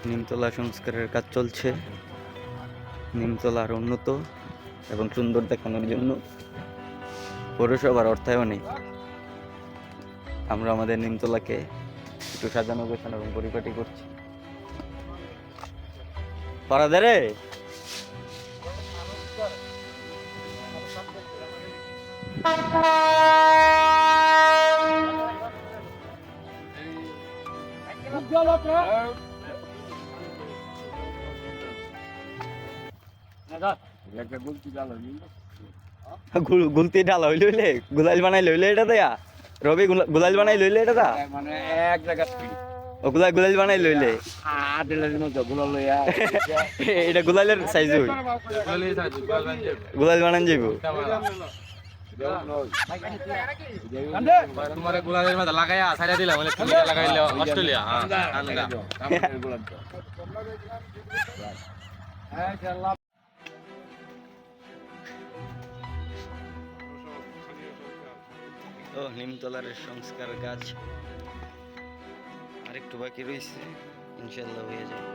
নিমতলা সংস্কারের কাজ চলছে। নিমতলা আরো উন্নত এবং সুন্দর দেখানোর জন্য পৌরসভার অর্থায়নে আমরা আমাদের নিমতলাকে একটু সাজানো গোছানো এবং পরিপাটি করছি। পারাদে রে গুলতি ঢালা হইলে হইলে গুলাইল বানাই লইলে এটা দেয়া রবি গুলাইল বানাই লইলে এটা দা মানে এক জায়গা ও গুলাইল বানাই লইলে আদেলের মতো গুলো লইয়া এটা গুলাইলের সাইজ হই গুলাইল বানান যাইব। তোমার গুলালের মধ্যে লাগাইয়া ছাইড়া দিলাম বলে তুমি লাগাইলে অস্ট্রেলিয়া ও নিমতলার সংস্কার কাজ আরেকটু বাকি রয়েছে, ইনশাল্লাহ হয়ে যাবে।